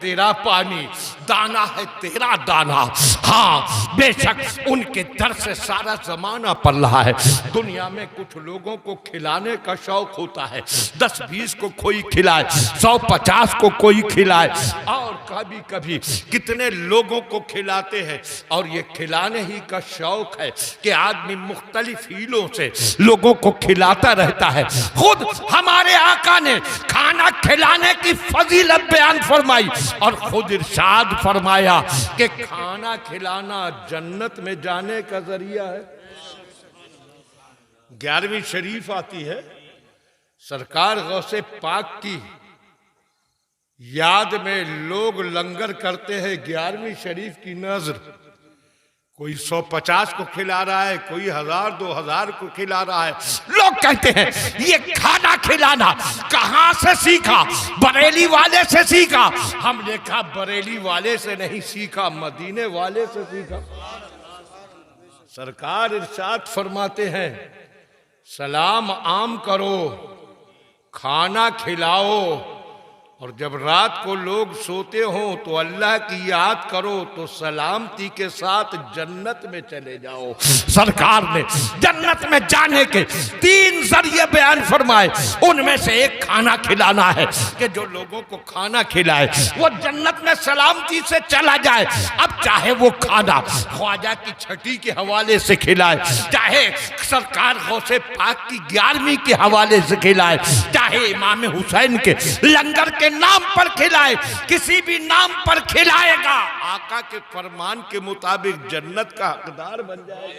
तेरा पानी, दाना है तेरा दाना। हाँ बेशक उनके दर से सारा जमाना पल रहा है। दुनिया में कुछ लोगों को खिलाने का शौक होता है, 10-20 को कोई खिलाए, 100-50 को कोई खिलाए, और कभी कभी कितने लोगों को खिलाते हैं। और ये खिलाने ही का शौक है कि आदमी मुख्तलिफ हीलों से लोगों को खिलाता रहता है। खुद हमारे आका ने खाना खिलाने की फजीलत बयान फरमाई और खुद इरशाद फरमाया कि खाना खिलाना जन्नत में जाने का जरिया है। 11वीं शरीफ आती है, सरकार गौसे पाक की याद में लोग लंगर करते हैं। 11वीं शरीफ की नजर, कोई 150 को खिला रहा है, कोई 1000-2000 को खिला रहा है। लोग कहते हैं ये खाना खिलाना कहां से सीखा? बरेली वाले से सीखा। हमने कहा बरेली वाले से नहीं सीखा, मदीने वाले से सीखा। सरकार इरशाद फरमाते हैं, सलाम आम करो, खाना खिलाओ, और जब रात को लोग सोते हो तो अल्लाह की याद करो तो सलामती के साथ जन्नत में चले जाओ। सरकार ने जन्नत में जाने के 3 जरिए बयान फरमाए। उनमें से एक खाना खिलाना है कि जो लोगों को खाना खिलाए वो जन्नत में सलामती से चला जाए। अब चाहे वो खाना ख्वाजा की छठी के हवाले से खिलाए, चाहे सरकार गौसे पाक की 11वीं के हवाले से खिलाए, चाहे इमाम हुसैन के लंगर के नाम पर खिलाए, किसी भी नाम पर खिलाएगा, आका के फरमान के मुताबिक जन्नत का हकदार बन जाएगा।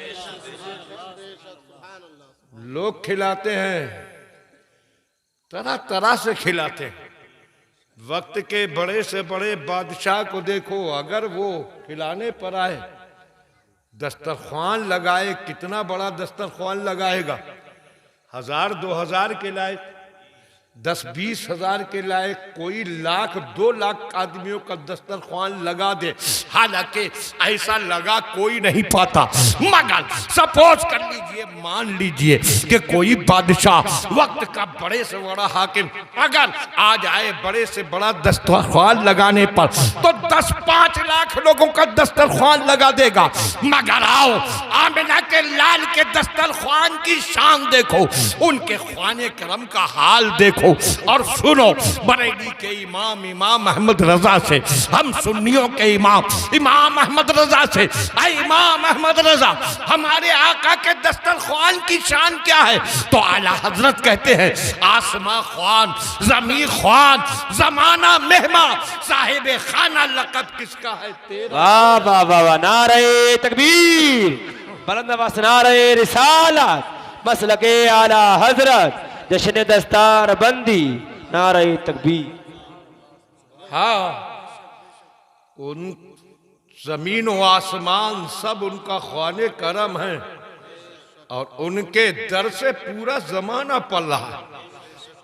लोग खिलाते हैं, तरह तरह से खिलाते हैं। वक्त के बड़े से बड़े बादशाह को देखो, अगर वो खिलाने पर आए, दस्तरख्वान लगाए, कितना बड़ा दस्तरख्वान लगाएगा, 1000-2000 के लायक, 10-20 हजार के लायक, कोई 1,00,000-2 लाख आदमियों का दस्तरख्वान लगा दे। हालांकि ऐसा लगा कोई नहीं पाता, मगर सपोज कर लीजिए, मान लीजिए कि कोई बादशाह, वक्त का बड़े से बड़ा हाकिम अगर आ जाए बड़े से बड़ा दस्तरख्वान लगाने पर, तो 10-5 लाख लोगों का दस्तरख्वान लगा देगा। मगर आओ आमिना के लाल के दस्तरख्वान की शान देखो, उनके ख्वाने करम का हाल देखो, और सुनो बरेली के इमाम अहमद रजा से, हम सुन्नियों के इमाम अहमद रजा से, इमाम अहमद रजा, हमारे आका के दस्तरख्वान की शान क्या है? तो आला हजरत कहते हैं, आसमां ख्वान, ज़मीन ख्वान, जमाना मेहमा, साहिब खाना लक़ब किसका है? तेरा। वाह वाह वाह वाह, नारे तकबीर, बुलंद आवाज़ से नारे रिसालत, मसलके आला हजरत, जश्न दस्तार बंदी, नारे तकबीर। हाँ, उन जमीन व आसमान सब उनका ख्वाने करम है, और उनके दर से पूरा जमाना पल रहा है।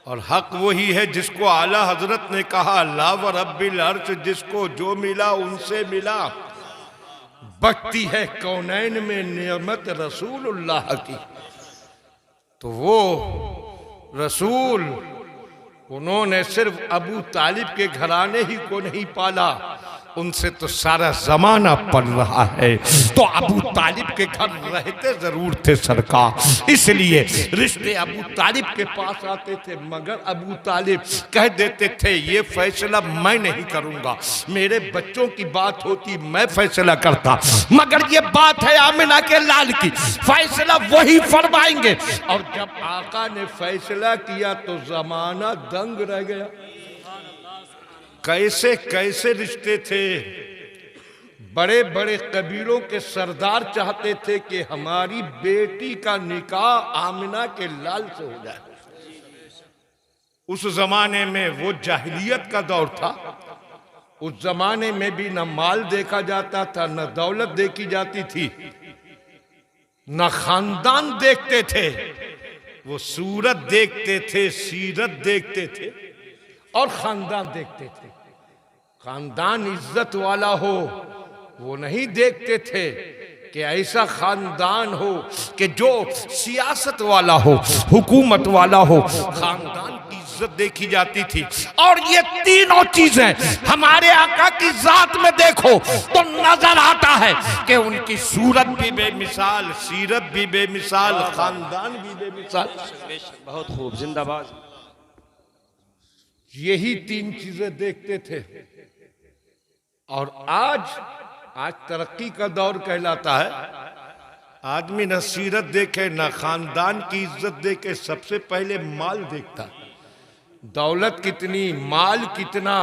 और हक वही है जिसको आला हजरत ने कहा, ला व रब्बिल अर्श, जिसको जो मिला उनसे मिला। बकती है कौनैन में नियमत रसूलुल्लाह की। तो वो रसूल, उन्होंने सिर्फ अबू तालिब के घराने ही को नहीं पाला, उनसे तो सारा जमाना पल रहा है। तो अबू तालिब के घर रहते जरूर थे सरकार, इसलिए रिश्ते अबू तालिब के पास आते थे, मगर अबू तालिब कह देते थे ये फैसला मैं नहीं करूंगा, मेरे बच्चों की बात होती मैं फैसला करता, मगर ये बात है आमिना के लाल की, फैसला वही फरमाएंगे। और जब आका ने फैसला किया तो जमाना दंग रह गया। कैसे कैसे रिश्ते थे। बड़े बड़े कबीलों के सरदार चाहते थे कि हमारी बेटी का निकाह आमिना के लाल से हो जाए। उस जमाने में वो जाहिलियत का दौर था, उस जमाने में भी न माल देखा जाता था, न दौलत देखी जाती थी, न खानदान देखते थे, वो सूरत देखते थे, सीरत देखते थे, और खानदान देखते थे। खानदान इज्जत वाला हो वो नहीं देखते थे कि ऐसा खानदान हो कि जो सियासत वाला हो, हुकूमत वाला हो। खानदान की इज्जत देखी जाती थी। और ये तीनों चीजें हमारे आका की जात में देखो तो नजर आता है कि उनकी सूरत भी बेमिसाल, सीरत भी बेमिसाल, खानदान भी बेमिसाल। बहुत खूब, जिंदाबाद। यही तीन चीजें देखते थे। और आज तरक्की का दौर कहलाता है। आदमी न सीरत देखे न खानदान की इज्जत देखे, सबसे पहले माल देखता। दौलत कितनी, माल कितना।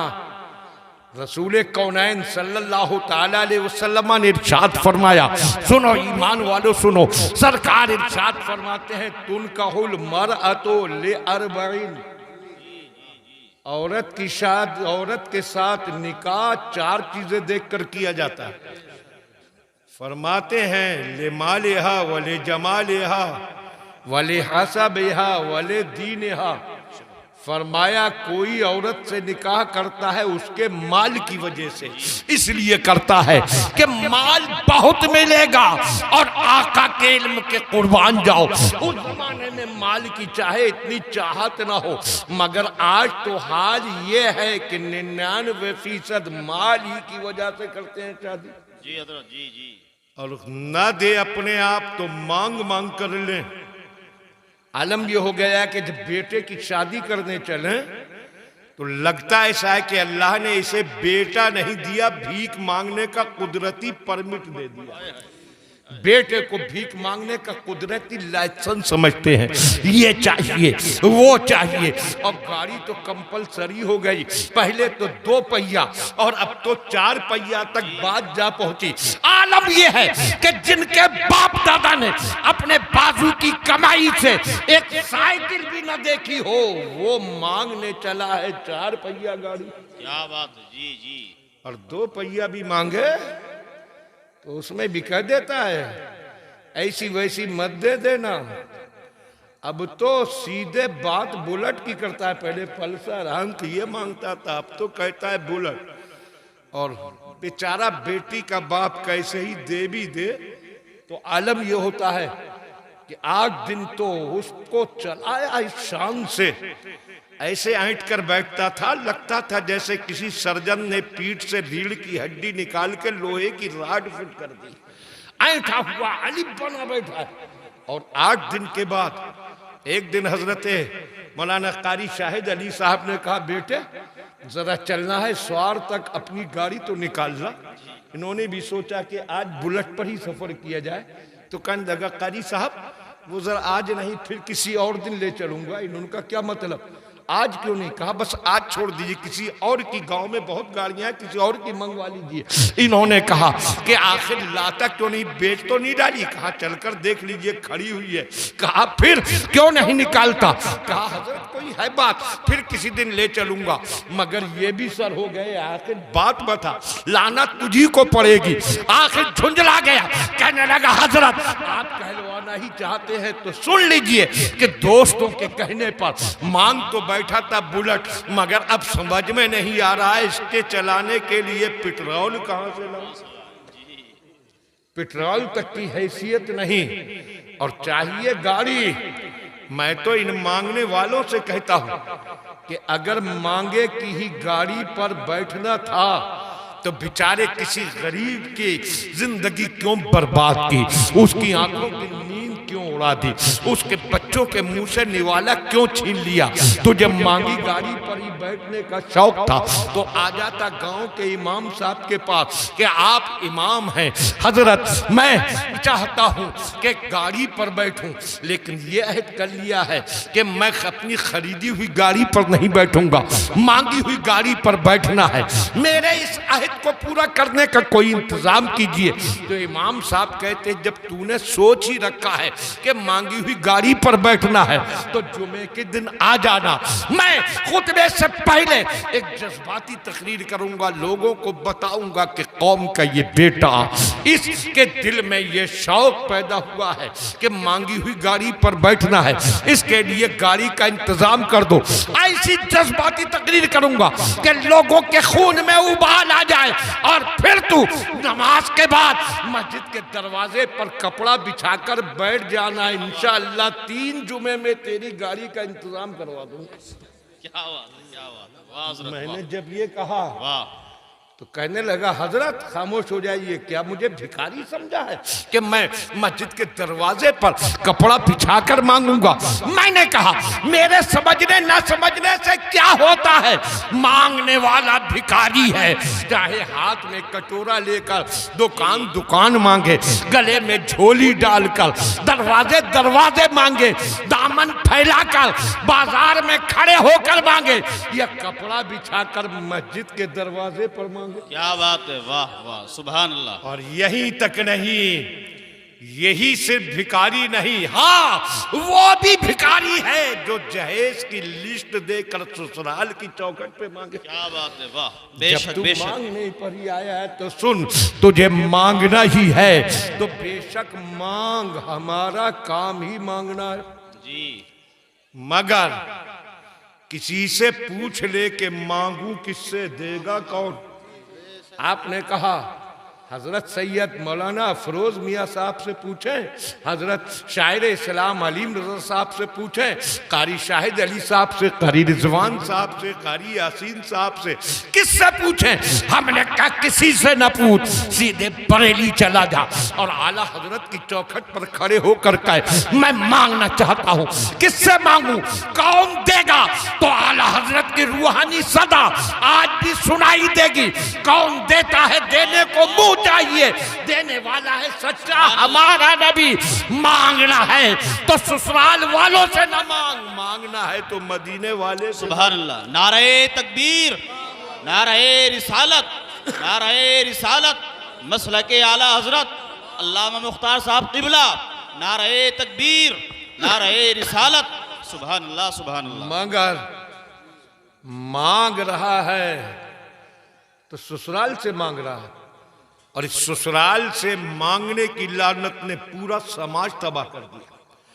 रसूल कौनैन सल्लल्लाहु ताला अलैहि वसल्लम ने इरशाद फरमाया, सुनो ईमान वालों सुनो, सरकार इरशाद फरमाते हैं, तुनकाहुल मरअतु लिअरबईन, औरत के साथ निकाह चार चीजें देखकर किया जाता है। फरमाते हैं ले मालिहा वले जमालिहा वले हसबिहा वले दीनिहा। फरमाया कोई औरत से निकाह करता है उसके माल की वजह से, इसलिए करता है कि माल बहुत मिलेगा और आका के इल्म के कुर्बान जाओ। उस जमाने में माल की चाहे इतनी चाहत ना हो, मगर आज तो हाल ये है कि 99% माल ही की वजह से करते हैं शादी। जी हजरत, जी जी। और ना दे अपने आप तो मांग मांग कर लें। आलम ये हो गया कि जब बेटे की शादी करने चले तो लगता ऐसा है कि अल्लाह ने इसे बेटा नहीं दिया, भीख मांगने का कुदरती परमिट दे दिया। बेटे को भीख मांगने का कुदरती लाइसेंस समझते हैं। ये चाहिए वो चाहिए। और गाड़ी तो कंपलसरी हो गई, पहले तो 2 पहिया और अब तो 4 पहिया तक बात जा पहुंची। आलम ये है कि जिनके बाप दादा ने अपने बाजू की कमाई से एक साइकिल भी न देखी हो, वो मांगने चला है 4 पहिया गाड़ी। क्या बात है, जी जी। और 2 पहिया भी मांगे तो उसमें भी कह देता है ऐसी वैसी मत दे देना। अब तो सीधे बात बुलेट की करता है, पहले पल्सर अंक ये मांगता था, अब तो कहता है बुलेट। और बेचारा बेटी का बाप कैसे ही दे भी दे तो आलम ये होता है कि 8 दिन तो उसको चलाया इस शान से, ऐसे ऐंठ कर बैठता था, लगता था जैसे किसी सर्जन ने पीठ से रीढ़ की हड्डी निकाल के लोहे की राड फिट कर दी। ऐंठा हुआ अली बना बैठा है। और 8 दिन के बाद एक दिन हजरत मौलाना कारी शाहिद अली साहब ने कहा, बेटे जरा चलना है स्वार तक, अपनी गाड़ी तो निकाल ला। इन्होंने भी सोचा कि आज बुलेट पर ही सफर किया जाए, तो कहने लगा कारी साहब वो जरा आज नहीं फिर किसी और दिन ले चलूंगा। इन्होंने कहा क्या मतलब, आज क्यों नहीं? कहा बस आज छोड़ दीजिए, किसी और की, गांव में बहुत गाड़ियां हैं, किसी और की मंगवा लीजिए। इन्होंने कहा कि आखिर लाता क्यों नहीं, बेच तो नहीं डाली? कहा चलकर देख लीजिए खड़ी हुई है। कहा फिर क्यों नहीं निकालता? कहा हजरत कोई है बात, फिर किसी दिन ले चलूंगा। मगर ये भी सर हो गए, आखिर बात बता, लाना तुझी को पड़ेगी। आखिर झुंझला गया, कहने लगा हजरत आप कहलवाना ही चाहते हैं तो सुन लीजिए कि दोस्तों के कहने पर मांग तो बैठा था बुलेट, मगर अब समझ में नहीं आ रहा है इसके चलाने के लिए पेट्रोल कहां से लाऊं। पेट्रोल तक की हैसियत नहीं और चाहिए गाड़ी। मैं तो इन मांगने वालों से कहता हूं कि अगर मांगे की ही गाड़ी पर बैठना था तो बेचारे किसी गरीब की जिंदगी क्यों बर्बाद की, उसकी आंखों की नींद क्यों उड़ा दी, उसके बच्चों के मुंह से निवाला क्यों छीन लिया। तो जब मांगी गाड़ी पर ही बैठने का शौक था तो आ जाता गांव के इमाम साहब के पास कि आप इमाम हैं हजरत, मैं चाहता हूं कि गाड़ी पर बैठूं, लेकिन ये अहद कर लिया है कि मैं अपनी खरीदी हुई गाड़ी पर नहीं बैठूंगा, मांगी हुई गाड़ी पर बैठना है। मेरे इस अहद को पूरा करने का कोई इंतजाम कीजिए। तो इमाम साहब कहते जब तूने सोच ही रखा है कि मांगी हुई गाड़ी पर बैठना है तो जुमे के दिन आ जाना। मैं खुतबे से पहले एक जज्बाती तकरीर करूंगा, लोगों को बताऊंगा कि कौम का ये बेटा, इसके दिल में ये शौक पैदा हुआ है कि मांगी हुई गाड़ी पर बैठना है, इसके लिए गाड़ी का इंतजाम कर दो। ऐसी जज्बाती तकरीर करूंगा कि लोगों के खून में उबाल आ जाए और फिर तू नमाज के बाद मस्जिद के दरवाजे पर कपड़ा बिछाकर बैठ जाना। इंशाअल्लाह 3 जुमे में तेरी गाड़ी का इंतजाम करवा दूंगा। क्या बात है, क्या बात है, वाह हजरत, मैंने वाह, जब ये कहा वाह। तो कहने लगा, हजरत खामोश हो जाइए, क्या मुझे भिखारी समझा है कि मैं मस्जिद के दरवाजे पर कपड़ा बिछाकर मांगूंगा? मैंने कहा, मेरे समझने न समझने से क्या होता है, मांगने वाला भिखारी है। चाहे हाथ में कटोरा लेकर दुकान दुकान मांगे, गले में झोली डालकर दरवाजे दरवाजे मांगे, दामन फैलाकर बाजार में खड़े होकर मांगे, या कपड़ा बिछाकर मस्जिद के दरवाजे पर मांगे। क्या बात है, वाह वाह, सुभान अल्लाह। और यही तक नहीं, यही सिर्फ भिखारी नहीं, हाँ वो भी भिखारी है जो जहेज की लिस्ट देकर ससुराल की चौखट पे मांगे। क्या बात है, वाह, जब बेशक तू बेशक। मांगने पर ही आया है तो सुन, तुझे मांगना ही है तो बेशक मांग, हमारा काम ही मांगना है। जी, मगर किसी से पूछ ले के मांगू किससे, देगा कौन? आपने कहा हजरत सैयद मौलाना अफरोज मियाँ साहब से पूछें, हजरत शायर इस्लाम अलीम रज़ा साहब से पूछें, कारी शाहिद अली साहब से, कारी रिजवान साहब से, कारी यासीन साहब से, किससे पूछें? हमने कहा किसी से न पूछ, सीधे बरेली चला जा और आला हजरत की चौखट पर खड़े होकर कहे, मैं मांगना चाहता हूँ। किससे मांगू? कौन देगा? तो आला हजरत की रूहानी सदा आज भी सुनाई देगी। कौन देता है? देने को मुंह चाहिए, देने वाला है सच्चा हमारा नबी। मांगना है तो ससुराल वालों से न मांग, मांगना है तो मदीने वाले से। सुभान अल्लाह। नारे तकबीर, नारे रिसालत, नारे रिसालत, मसलके आला हजरत अल्लामा मुख्तार साहब क़िबला। नारे तकबीर, नारे रिसालत, सुभान अल्लाह, सुभान अल्लाह। मगर मांग रहा है तो ससुराल से मांग रहा है, और इस ससुराल से मांगने की लानत ने पूरा समाज तबाह कर दिया,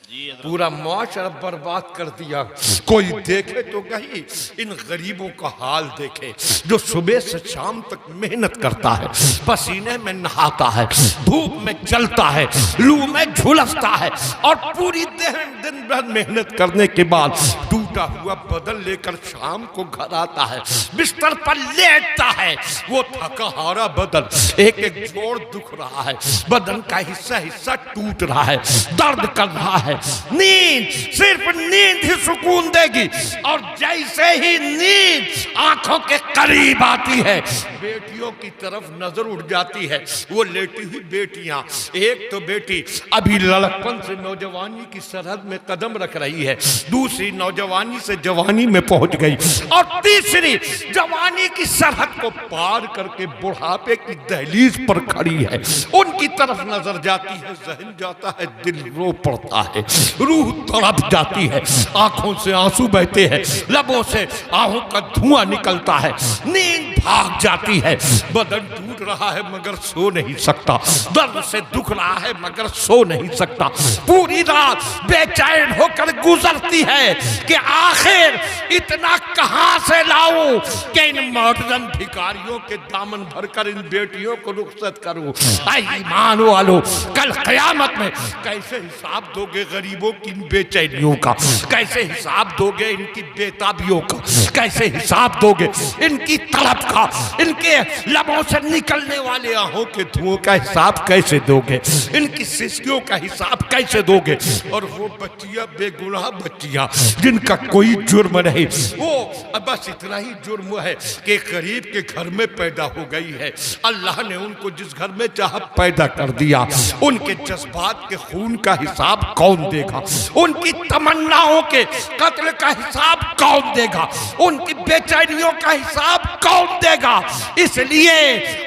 जी हजरत। पूरा मुआशरा बर्बाद कर दिया। कोई देखे तो कहीं इन गरीबों का हाल देखे जो सुबह से शाम तक मेहनत करता है, पसीने में नहाता है, धूप में जलता है, लू में झुलसता है, और पूरी दिन भर मेहनत करने के बाद टूटा हुआ बदन लेकर शाम को घर आता है, बिस्तर पर लेटता है, वो थका हारा बदन, एक एक जोड़ दुख रहा है, बदन का हिस्सा हिस्सा टूट रहा है, दर्द कर रहा है। नींद, सिर्फ नींद ही सुकून देगी। और जैसे ही नींद आंखों के करीब आती है, बेटियों की तरफ नजर उठ जाती है। वो लेटी हुई बेटियां, एक तो बेटी अभी लड़कपन से नौजवानी की सरहद में कदम रख रही है, दूसरी नौजवानी से जवानी में पहुंच गई, और तीसरी जवानी की सरहद को पार करके बुढ़ापे की दहलीज पर खड़ी है। उनकी तरफ नजर जाती है, जहन जाता है, दिल रो पड़ता है, रूह तड़प जाती है, आंखों से आंसू बहते हैं, लबों से आहों का धुआं निकलता है, नींद भाग जाती है, बदन टूट रहा है मगर सो नहीं सकता, दर्द से दुख रहा है मगर सो नहीं सकता, पूरी रात बेचैन होकर गुजरती है कि आखिर इतना कहां से लाऊं कि इन मॉडर्न भिखारियों के दामन भरकर इन बेटियों को रुखसत करूं। ईमान वालों, कल क़यामत में कैसे हिसाब दोगे गरीबों की इन बेचैनियों का, कैसे हिसाब दोगे इनकी बेताबियों का, कैसे हिसाब दोगे इनकी तड़प का, इनके लबों से निकलने वाले आहों के धुओं का हिसाब कैसे दोगे, इनकी सिसकियों का हिसाब कैसे दोगे। और वो बच्चियां, बेगुनाह बच्चियां जिनका कोई जुर्म नहीं, वो बस इतना ही जुर्म है कि गरीब के घर में पैदा हो गई है, अल्लाह ने उनको जिस घर में चाहा पैदा कर दिया, उनके जज्बात के खून का हिसाब कौन देगा, उनकी तमन्नाओं के कत्ल का हिसाब कौन देगा, उनकी बेचैनियों का हिसाब कौन देगा। इसलिए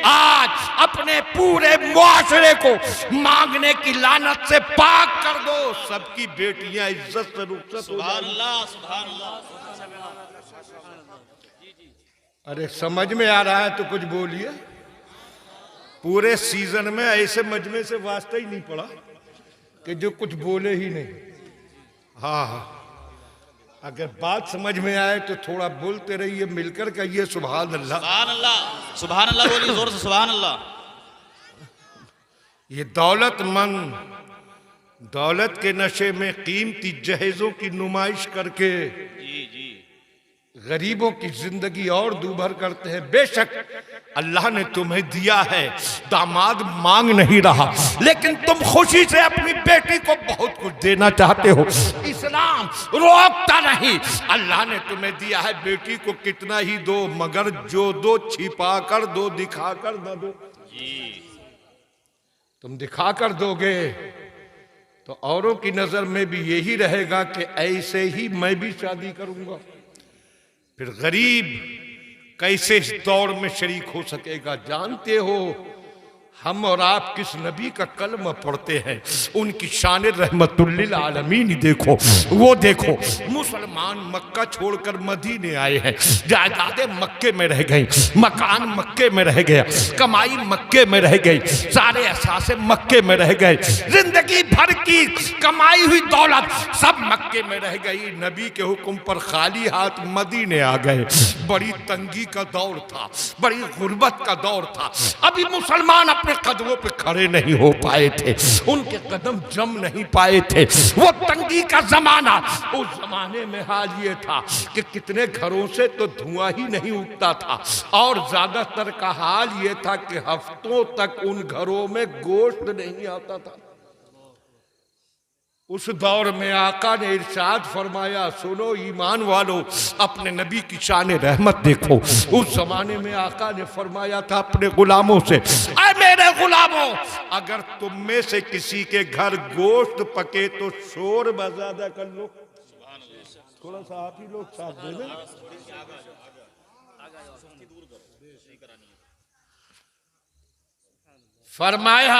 आज अपने पूरे मुआशरे को मांगने की लानत से पाक कर दो, सबकी बेटियां इज्जत से रुखसत हो सुभान जाएंगी। अल्लाह, सुभान अल्लाह। अरे समझ में आ रहा है तो कुछ बोलिए। पूरे सीजन में ऐसे मजमे से वास्ता ही नहीं पड़ा कि जो कुछ बोले ही नहीं। हाँ हाँ, अगर बात समझ में आए तो थोड़ा बोलते रहिए, मिलकर कहिए सुभान अल्लाह। सुभान अल्लाह, सुभान अल्लाह बोलिए जोर से, सुभान अल्लाह। ये दौलतमंद दौलत के नशे में कीमती जहेजों की नुमाइश करके जी जी, गरीबों की जिंदगी और दूभर करते हैं। बेशक अल्लाह ने तुम्हें दिया है, दामाद मांग नहीं रहा, लेकिन तुम खुशी से अपनी बेटी को बहुत कुछ देना चाहते हो। इस्लाम रोकता नहीं। अल्लाह ने तुम्हें दिया है, बेटी को कितना ही दो, मगर जो दो छिपा कर दो, दिखा कर न दो। तुम दिखा कर दोगे तो औरों की नजर में भी यही रहेगा कि ऐसे ही मैं भी शादी करूंगा। फिर गरीब कैसे इस दौर में शरीक हो सकेगा? जानते हो हम और आप किस नबी का कलमा पढ़ते हैं, उनकी शान रहमतुल्लिल आलमीन देखो। वो देखो मुसलमान मक्का छोड़कर मदीने आए हैं, जायदादें मक्के में रह गई, मकान मक्के में रह गया, कमाई मक्के में रह गई, सारे असासे मक्के में रह गए, जिंदगी भर की कमाई हुई दौलत सब मक्के में रह गई। नबी के हुक्म पर खाली हाथ मदीने आ गए। बड़ी तंगी का दौर था, बड़ी गुर्बत का दौर था। अभी मुसलमान अपने कदमों पे खड़े नहीं हो पाए थे, उनके कदम जम नहीं पाए थे। वो तंगी का जमाना, उस जमाने में हाल ये था कि कितने घरों से तो धुआं ही नहीं उठता था, और ज्यादातर का हाल ये था कि हफ्तों तक उन घरों में गोश्त नहीं आता था। उस दौर में आका ने इरशाद फरमाया, सुनो ईमान वालों, अपने नबी की शान रहमत देखो। उस जमाने में आका ने फरमाया था अपने गुलामों से, ऐ मेरे गुलामों, अगर तुम में से किसी के घर गोश्त पके तो शोर बजादा कर लो। थोड़ा सा आप ही लोग साथ दे दें। फरमाया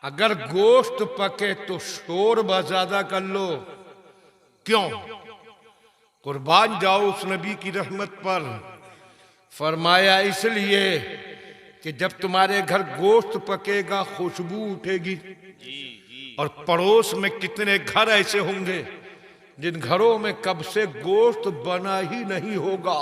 अगर गोश्त पके तो शोर बजादा कर लो। क्यों? कुर्बान जाओ उस नबी की रहमत पर। फरमाया इसलिए कि जब तुम्हारे घर गोश्त पकेगा खुशबू उठेगी, और पड़ोस में कितने घर ऐसे होंगे जिन घरों में कब से गोश्त बना ही नहीं होगा।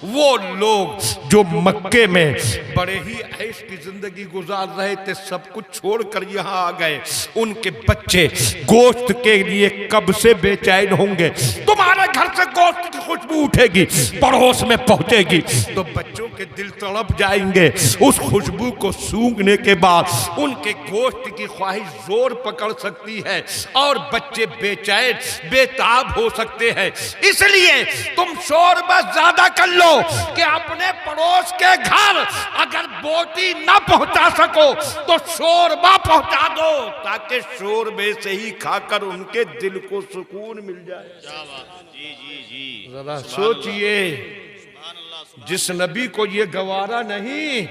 वो लोग जो मक्के में बड़े ही ऐश की जिंदगी गुजार रहे थे, सब कुछ छोड़कर यहाँ आ गए, उनके बच्चे गोश्त के लिए कब से बेचैन होंगे। तुम्हारे घर से गोश्त की खुशबू उठेगी, पड़ोस में पहुंचेगी तो बच्चों के दिल तड़प जाएंगे। उस खुशबू को सूंघने के बाद उनके गोश्त की ख्वाहिश जोर पकड़ सकती है और बच्चे बेचैन बेताब हो सकते हैं। इसलिए तुम शोर बस ज्यादा कर लो कि अपने पड़ोस के घर अगर बोटी न पहुंचा सको तो शोरबा पहुंचा दो, ताकि शोरबे से ही खाकर उनके दिल को सुकून मिल जाए। जरा सोचिए, जिस नबी को ये गवारा नहीं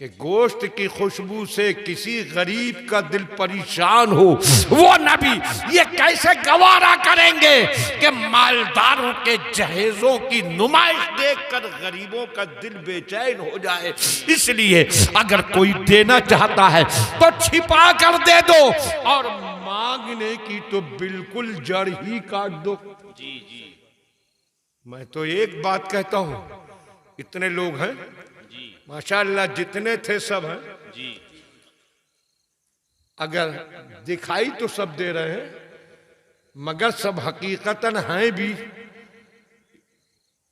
कि गोश्त की खुशबू से किसी गरीब का दिल परेशान हो, वो नबी ये कैसे गवारा करेंगे कि मालदारों के जहेजों की नुमाइश देखकर गरीबों का दिल बेचैन हो जाए। इसलिए अगर कोई देना चाहता है तो छिपा कर दे दो, और मांगने की तो बिल्कुल जड़ ही काट दो। मैं तो एक बात कहता हूं, इतने लोग हैं माशाअल्लाह, जितने थे सब हैं जी, अगर दिखाई तो सब दे रहे हैं मगर सब हकीकतन हैं भी,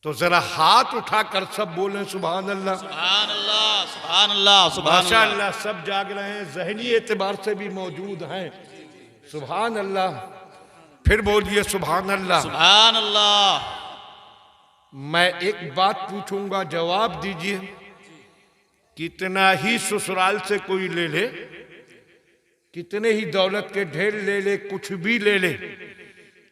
तो जरा हाथ उठाकर सब बोलें सुभान अल्लाह, सुभान अल्लाह, सुभान अल्लाह, सुभान अल्लाह। माशाअल्लाह सब जाग रहे हैं, ज़हनी एतबार से भी मौजूद हैं। सुभान अल्लाह। फिर बोलिए सुभान अल्लाह, सुभान अल्लाह। मैं एक बात पूछूंगा, जवाब दीजिए। कितना ही ससुराल से कोई ले ले, कितने ही दौलत के ढेर ले ले, कुछ भी ले ले,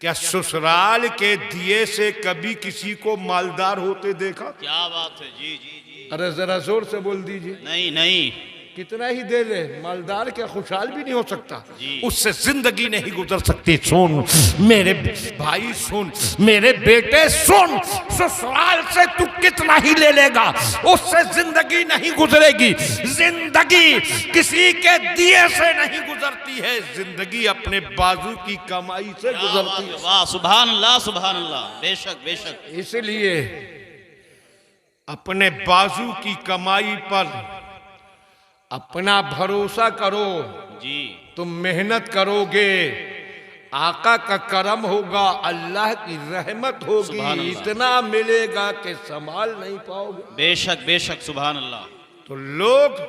क्या ससुराल के दिए से कभी किसी को मालदार होते देखा? क्या बात है जी जी जी। अरे जरा जोर से बोल दीजिए। नहीं नहीं, कितना ही दे ले, मालदार क्या खुशहाल भी नहीं हो सकता, उससे जिंदगी नहीं गुजर सकती। सुन मेरे भाई, सुन मेरे बेटे, सुन, ससुराल से तू कितना ही ले लेगा उससे जिंदगी नहीं गुजरेगी। जिंदगी किसी के दिए से नहीं गुजरती है, जिंदगी अपने बाजू की कमाई से गुजरती है। वाह, सुभान अल्लाह, सुभान अल्लाह। बेशक बेशक। इसलिए अपने बाजू की कमाई पर अपना भरोसा करो जी। तुम मेहनत करोगे, आका का करम होगा, अल्लाह की रहमत होगी, सुभान अल्लाह। इतना मिलेगा कि संभाल नहीं पाओगे। बेशक बेशक सुभान अल्लाह। तो लोग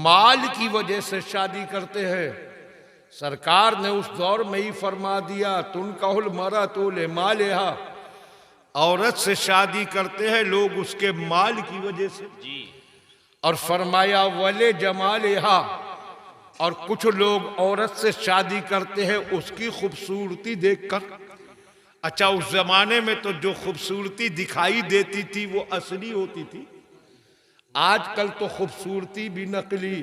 माल की वजह से शादी करते हैं। सरकार ने उस दौर में ही फरमा दिया, तुन कहुल मरा तो ले मालेहा, औरत से शादी करते हैं लोग उसके माल की वजह से। जी और फरमाया वले जमालेहा, और कुछ लोग औरत से शादी करते हैं उसकी खूबसूरती देखकर। अच्छा, उस जमाने में तो जो खूबसूरती दिखाई देती थी वो असली होती थी। आजकल तो खूबसूरती भी नकली,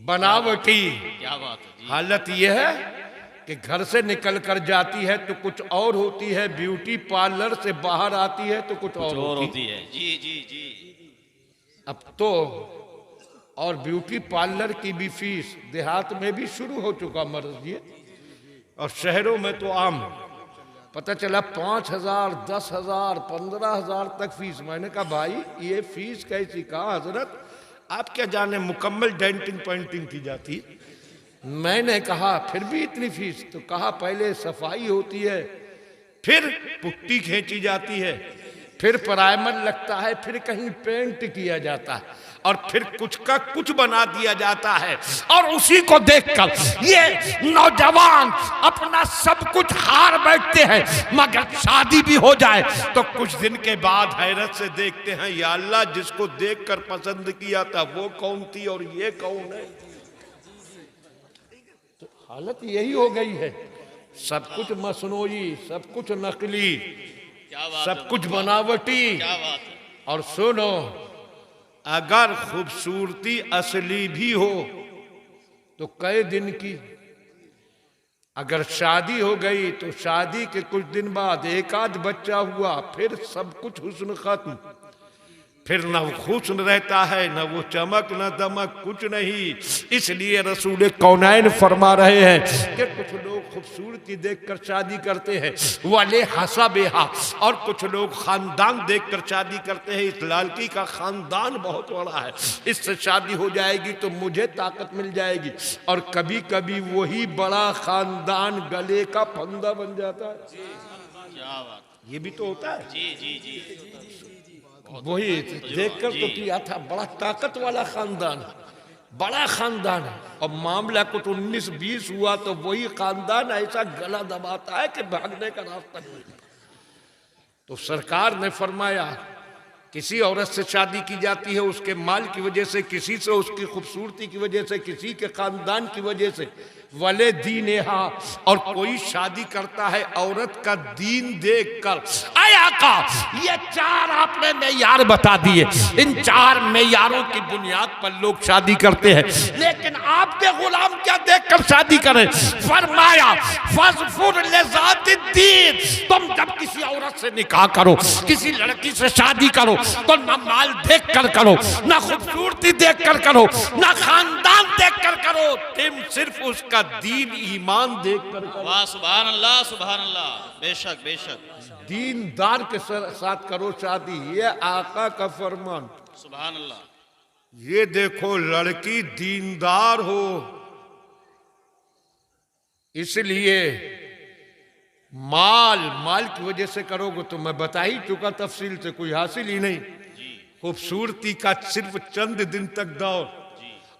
बनावटी। क्या बात है जी। हालत यह है कि घर से निकल कर जाती है तो कुछ और होती है, ब्यूटी पार्लर से बाहर आती है तो कुछ और और होती होती है। जी जी जी। अब तो और ब्यूटी पार्लर की भी फीस देहात में भी शुरू हो चुका मर्ज ये, और शहरों में तो आम। पता चला 5,000, 10,000, 15,000 तक फीस। मैंने कहा भाई ये फीस कैसी? कहा हजरत आप क्या जाने, मुकम्मल डेंटिंग पेंटिंग की जाती। मैंने कहा फिर भी इतनी फीस? तो कहा पहले सफाई होती है, फिर पुट्टी खींची जाती है, फिर प्राइमर लगता है, फिर कहीं पेंट किया जाता है, और फिर कुछ का कुछ बना दिया जाता है। और उसी को देखकर ये नौजवान अपना सब कुछ हार बैठते हैं। मगर शादी भी हो जाए तो कुछ दिन के बाद हैरत से देखते हैं, या अल्लाह जिसको देखकर पसंद किया था वो कौन थी और ये कौन है। तो हालत यही हो गई है, सब कुछ मसनूई, सब कुछ नकली, क्या बात सब है। कुछ बनावटी। क्या बात है। और सुनो, अगर खूबसूरती असली भी हो तो कई दिन की। अगर शादी हो गई तो शादी के कुछ दिन बाद एक आध बच्चा हुआ, फिर सब कुछ हुस्न खत्म। फिर न वो हुस्न रहता है, न वो चमक, न दमक, कुछ नहीं। इसलिए रसूल कौनैन फरमा रहे हैं कि कुछ लोग खूबसूरती देखकर शादी करते हैं, वाले हंसा बेहा, और कुछ लोग खानदान देखकर शादी करते हैं। इस लड़की का खानदान बहुत बड़ा है, इससे शादी हो जाएगी तो मुझे ताकत मिल जाएगी। और कभी कभी वही बड़ा खानदान गले का फंदा बन जाता है। क्या बात। ये भी तो होता है। जी जी जी। वही देखकर तो किया था, बड़ा ताकत वाला खानदान है, बड़ा खानदान है। और मामला कुछ 19-20 हुआ तो वही खानदान ऐसा गला दबाता है कि भागने का रास्ता नहीं। तो सरकार ने फरमाया किसी औरत से शादी की जाती है उसके माल की वजह से, किसी से उसकी खूबसूरती की वजह से, किसी के खानदान की वजह से, वले दीनेहा, और कोई शादी करता है औरत का दीन देखकर। आया का ये 4 आपने मेयार बता दिए, इन 4 मेयारों की बुनियाद पर लोग शादी करते हैं। लेकिन आपके गुलाम क्या देखकर शादी करें? फरमाया फज़फुर लिज़ातिद्दीन, तुम जब किसी औरत से निकाह करो, किसी लड़की से शादी करो तो ना माल देख कर करो, ना खूबसूरती देख कर करो, ना खानदान देख कर करो, तुम सिर्फ उसका दीन ईमान देख कर करो। वाह सुभान अल्लाह सुभान अल्लाह। बेशक बेशक। दीनदार के साथ करो शादी, ये आका का फरमान। सुभान अल्लाह। ये देखो लड़की दीनदार हो, इसलिए माल की वजह से करोगे तो मैं बता ही चुका तफसील से, कोई हासिल ही नहीं। खूबसूरती का सिर्फ चंद दिन तक दौर,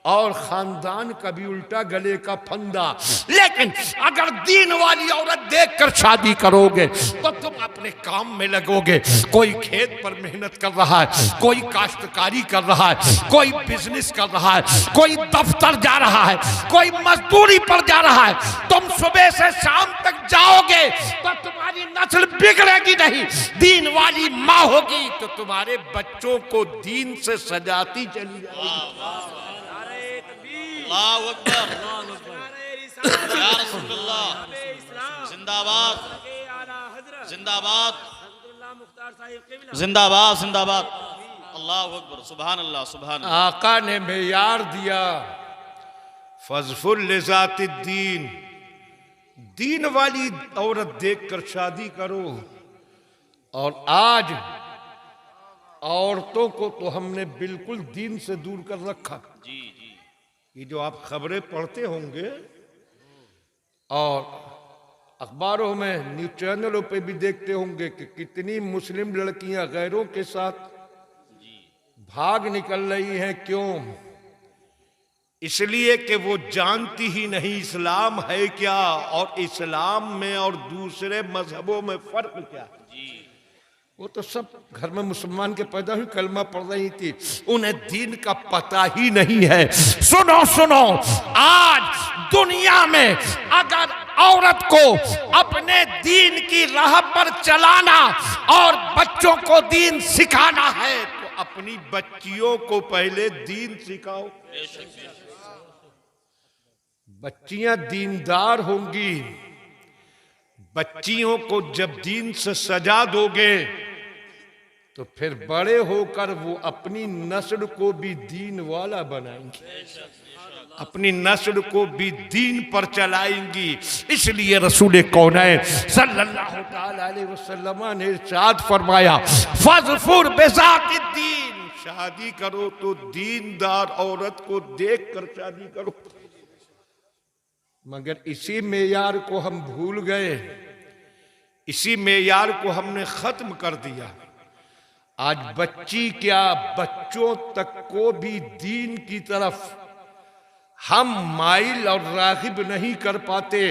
और खानदान का भी उल्टा गले का फंदा। लेकिन अगर दीन वाली औरत देखकर शादी करोगे तो तुम अपने काम में लगोगे। कोई खेत पर मेहनत कर रहा है, कोई काश्तकारी कर रहा है, कोई बिजनेस कर रहा है, कोई दफ्तर जा रहा है, कोई मजदूरी पर जा रहा है। तुम सुबह से शाम तक जाओगे तो तुम्हारी नस्ल बिगड़ेगी नहीं। दीन वाली माँ होगी तो तुम्हारे बच्चों को दीन से सजाती चली जाएगी। अल्लाहु अकबर। या रसूलुल्लाह। जिंदाबाद जिंदाबाद जिंदाबाद जिंदाबाद। अल्लाहु अकबर। सुभान अल्लाह सुभान अल्लाह। आका ने मेयार दिया फज़फुर लिज़ातिद्दीन, दीन वाली औरत देखकर शादी करो। और आज औरतों को तो हमने बिल्कुल दीन से दूर कर रखा। जी जी। ये जो आप खबरें पढ़ते होंगे और अखबारों में, न्यूज चैनलों पे भी देखते होंगे कि कितनी मुस्लिम लड़कियां गैरों के साथ भाग निकल रही हैं। क्यों? इसलिए कि वो जानती ही नहीं इस्लाम है क्या, और इस्लाम में और दूसरे मजहबों में फर्क क्या है। वो तो सब घर में मुसलमान के पैदा हुई कलमा पढ़ रही थी, उन्हें दीन का पता ही नहीं है। सुनो सुनो, आज दुनिया में अगर औरत को अपने दीन की राह पर चलाना और बच्चों को दीन सिखाना है तो अपनी बच्चियों को पहले दीन सिखाओ। बच्चियां दीनदार होंगी। बच्चियों को जब दीन से सजा दोगे तो फिर बड़े होकर वो अपनी नस्ल को भी दीन वाला बनाएंगे, अपनी नस्ल को भी दीन पर चलाएंगी। इसलिए रसूल कौनैन सल्लल्लाहु अलैहि वसल्लम ने इरशाद फरमाया, फज़फुर बिज़ातिद्दीन, शादी करो तो दीनदार औरत को देख कर शादी करो। मगर इसी मेयार को हम भूल गए, इसी मेयार को हमने खत्म कर दिया। आज बच्ची क्या, बच्चों तक को भी दीन की तरफ हम माइल और रागिब नहीं कर पाते।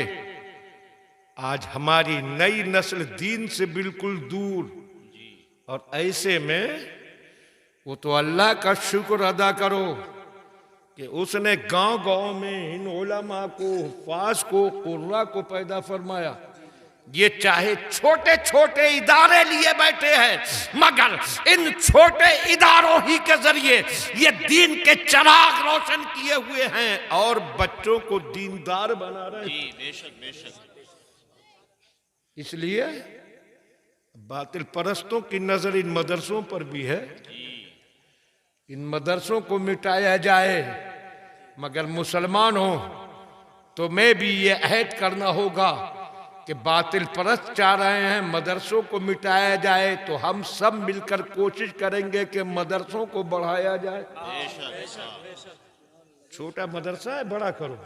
आज हमारी नई नस्ल दीन से बिल्कुल दूर, और ऐसे में वो तो अल्लाह का शुक्र अदा करो कि उसने गांव गांव में इन उलमा को, हुफ्फाज को, कुर्रा को पैदा फरमाया। ये चाहे छोटे छोटे इदारे लिए बैठे हैं, मगर इन छोटे इदारों ही के जरिए ये दीन के चिराग रोशन किए हुए हैं और बच्चों को दीनदार बना रहे हैं। बेशक बेशक। इसलिए बातिल परस्तों की नजर इन मदरसों पर भी है। इन मदरसों को मिटाया जाए, मगर मुसलमान हो तो मैं भी ये अहद करना होगा कि बातिल परस्त चाह रहे हैं मदरसों को मिटाया जाए, तो हम सब मिलकर कोशिश करेंगे कि मदरसों को बढ़ाया जाए। छोटा मदरसा है, बड़ा करो,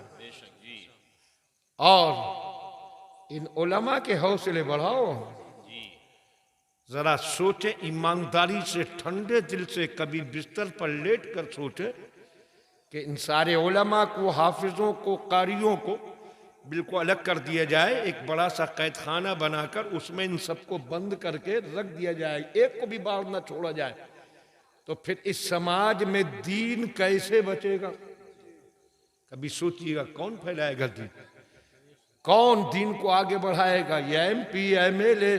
और इन उलमा के हौसले बढ़ाओ। जरा सोचे ईमानदारी से, ठंडे दिल से, कभी बिस्तर पर लेट कर सोचे कि इन सारे उलमा को, हाफिजों को, कारियों को बिल्कुल अलग कर दिया जाए, एक बड़ा सा कैद खाना बनाकर उसमें इन सबको बंद करके रख दिया जाए, एक को भी बाहर न छोड़ा जाए। तो फिर इस समाज में दीन कैसे बचेगा? कभी सोचिएगा, कौन फैलाएगा दीन? कौन दीन को आगे बढ़ाएगा? ये MP, MLA,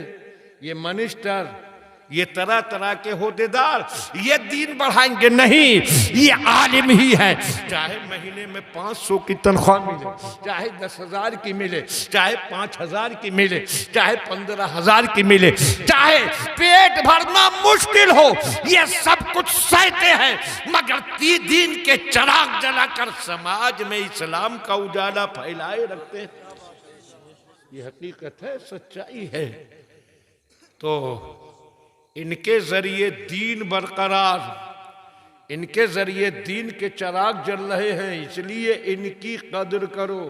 ये मिनिस्टर, ये तरह तरह के होदेदार ये दीन बढ़ाएंगे नहीं। ये आलिम ही है, चाहे महीने में 500 की तनख्वाह मिले, चाहे 10,000 की मिले, चाहे 5,000 की मिले, चाहे 15,000 की मिले, चाहे पेट भरना मुश्किल हो, ये सब कुछ सहते हैं, मगर दीन के चिराग जलाकर समाज में इस्लाम का उजाला फैलाए रखते हैं। ये हकीकत है, सच्चाई है। तो इनके जरिए दीन बरकरार, इनके जरिए दीन के चिराग जल रहे हैं, इसलिए इनकी कदर करो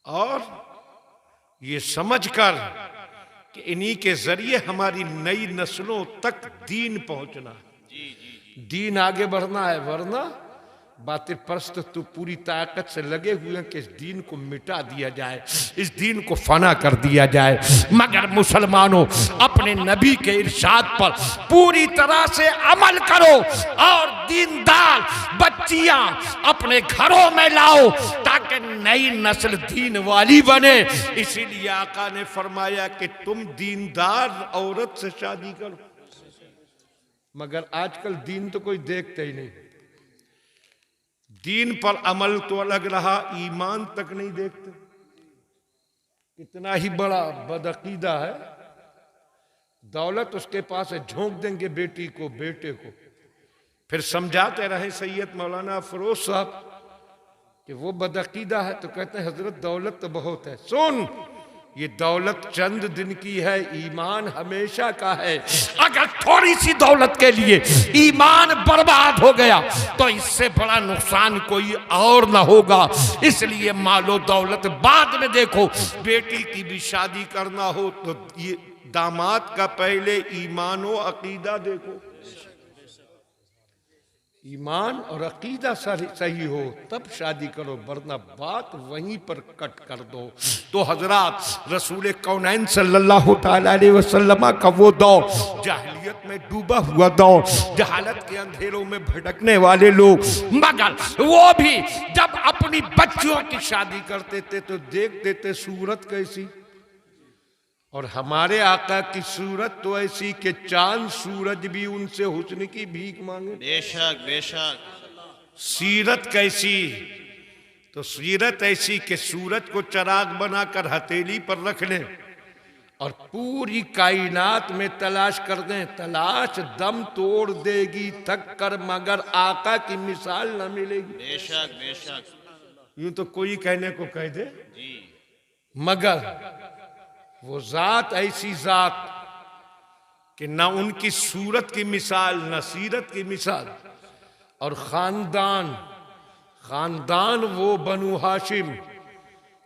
और ये समझकर कि इन्हीं के जरिए हमारी नई नस्लों तक दीन पहुंचना, दीन आगे बढ़ना है। वरना बातिल परस्त तो पूरी ताकत से लगे हुए हैं कि इस दीन को मिटा दिया जाए, इस दीन को फना कर दिया जाए। मगर मुसलमानों, अपने नबी के इरशाद पर पूरी तरह से अमल करो और दीनदार बच्चियां अपने घरों में लाओ ताकि नई नस्ल दीन वाली बने। इसीलिए आका ने फरमाया कि तुम दीनदार औरत से शादी करो। मगर आजकल दीन तो कोई देखते ही नहीं। दीन पर अमल तो अलग रहा, ईमान तक नहीं देखते। कितना ही बड़ा बदअकीदा है, दौलत उसके पास है, झोंक देंगे बेटी को, बेटे को। फिर समझाते रहे सैयद मौलाना अफरोज साहब कि वो बदअकीदा है, तो कहते हैं हजरत दौलत तो बहुत है। सुन, ये दौलत चंद दिन की है, ईमान हमेशा का है। अगर थोड़ी सी दौलत के लिए ईमान बर्बाद हो गया तो इससे बड़ा नुकसान कोई और ना होगा। इसलिए मालो दौलत बाद में देखो। बेटी की भी शादी करना हो तो ये दामाद का पहले ईमान व अकीदा देखो। ईमान और अकीदा सही हो तब शादी करो, वरना बात वहीं पर कट कर दो। तो हजरात, रसूल कौनैन सल्लल्लाहु ताला अलैहि वसल्लम का वो दौर, जाहिलियत में डूबा हुआ दौर, जहालत के अंधेरों में भटकने वाले लोग, मगर वो भी जब अपनी बच्चियों की शादी करते थे तो देखते थे सूरत कैसी। और हमारे आका की सूरत तो ऐसी कि चांद सूरज भी उनसे हुस्न की भीख मांगे। बेशक बेशक। सीरत कैसी, तो सीरत ऐसी कि सूरज को चिराग बनाकर हथेली पर रख लें और पूरी कायनात में तलाश कर दें, तलाश दम तोड़ देगी थक कर, मगर आका की मिसाल न मिलेगी। बेशक बेशक। यूं तो कोई कहने को कह दे, जी मगर वो जात ऐसी जात कि ना उनकी सूरत की मिसाल न सीरत की मिसाल। और खानदान, खानदान वो बनु हाशिम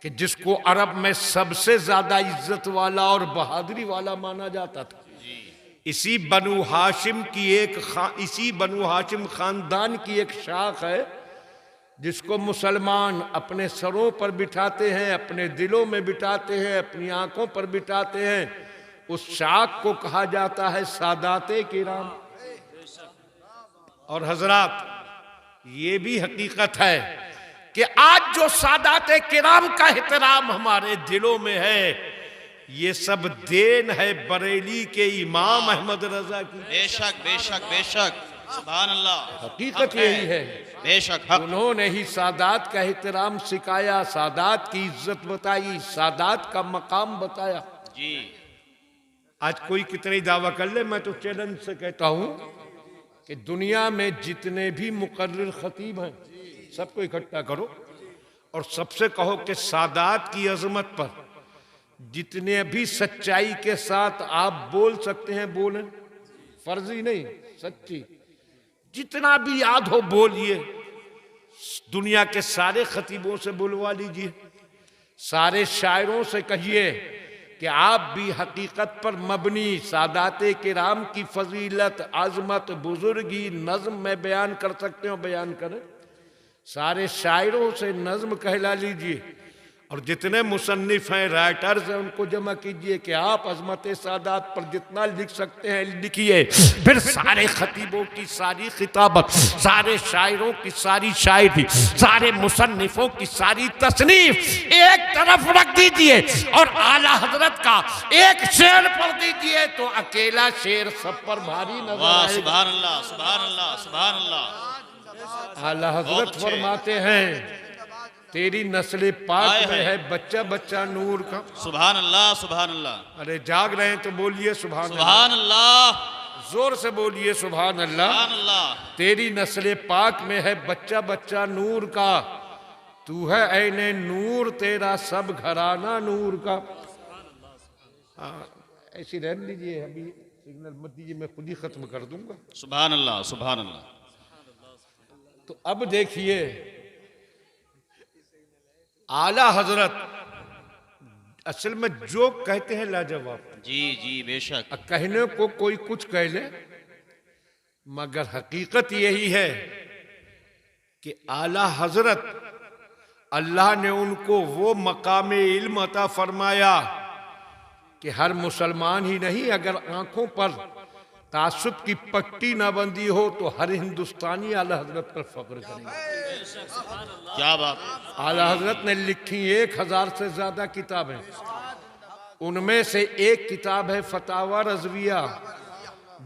कि जिसको अरब में सबसे ज्यादा इज्जत वाला और बहादुरी वाला माना जाता था। इसी बनु हाशिम खानदान की एक शाख है जिसको मुसलमान अपने सरों पर बिठाते हैं, अपने दिलों में बिठाते हैं, अपनी आंखों पर बिठाते हैं। उस शाख को कहा जाता है सादाते किराम। और हजरात, ये भी हकीकत है कि आज जो सादाते किराम का एहतराम हमारे दिलों में है, ये सब देन है बरेली के इमाम अहमद रजा की। बेशक बेशक बेशक। सुभान अल्लाह। हकीकत यही है। बेशक हक। उन्होंने ही सादात का एहतराम सिखाया, सादात की इज्जत बताई, सादात का मकाम बताया। जी आज कोई कितनी दावा कर ले, मैं तो चैलेंज से कहता हूं कि दुनिया में जितने भी मुकर्रिर खतीब हैं सबको इकट्ठा करो और सबसे कहो कि सादात की अजमत पर जितने भी सच्चाई के साथ आप बोल सकते हैं बोलें, फर्जी नहीं सच्ची, जितना भी याद हो बोलिए। दुनिया के सारे खतीबों से बुलवा लीजिए, सारे शायरों से कहिए कि आप भी हकीकत पर मबनी सादाते किराम की फजीलत, आजमत, बुजुर्गी नज्म में बयान कर सकते हो, बयान करें। सारे शायरों से नज्म कहला लीजिए और जितने मुसन्निफ हैं, राइटर्स हैं, उनको जमा कीजिए कि आप अजमत सादात पर जितना लिख सकते हैं लिखिए। फिर सारे खतीबों की सारी खिताबत, सारे शायरों की सारी शायरी, सारे मुसन्निफों की सारी तसनीफ एक तरफ रख दीजिए और आला हजरत का एक शेर पढ़ दीजिए तो अकेला शेर सब पर भारी नजर आएगा। सुभान अल्लाह सुभान अल्लाह सुभान अल्लाह। आला हजरत फरमाते हैं तेरी नस्ल पाक में है बच्चा बच्चा नूर का। सुभान अल्लाह सुभान अल्लाह। अरे जाग रहे हैं तो बोलिए सुभान सुभान अल्लाह। जोर से बोलिए सुभान अल्लाह। सुभान अल्लाह। तेरी नस्ल पाक में है बच्चा बच्चा नूर का, तू है ऐने नूर तेरा सब घराना नूर का। ऐसी रहने दीजिए, अभी सिग्नल मत दीजिए, मैं खुद ही खत्म कर दूंगा। सुभान अल्लाह सुभान अल्लाह। तो अब देखिए आला हजरत असल में जो कहते हैं लाजवाब। जी जी बेशक। कहने को कोई कुछ कह ले, मगर हकीकत यही है कि आला हजरत अल्लाह ने उनको वो मकाम इल्म अता फरमाया कि हर मुसलमान ही नहीं, अगर आंखों पर तासुब की पट्टी ना बंदी हो तो हर हिंदुस्तानी आला हजरत पर फख्र करेंगे। क्या बात। आला हजरत ने लिखी 1000 से ज्यादा किताबें, उनमें से एक किताब है फतावा रजविया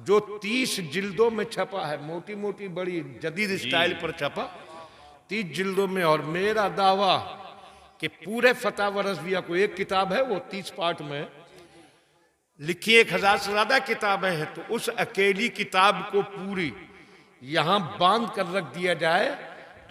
जो 30 जिल्दों में छपा है, मोटी मोटी बड़ी जदीद स्टाइल पर छपा 30 जिल्दों में। और मेरा दावा कि पूरे फतावा रजविया को एक किताब है वो 30 पार्ट में लिखी, 1000 से ज्यादा किताबें हैं। तो उस अकेली किताब को पूरी यहां बांध कर रख दिया जाए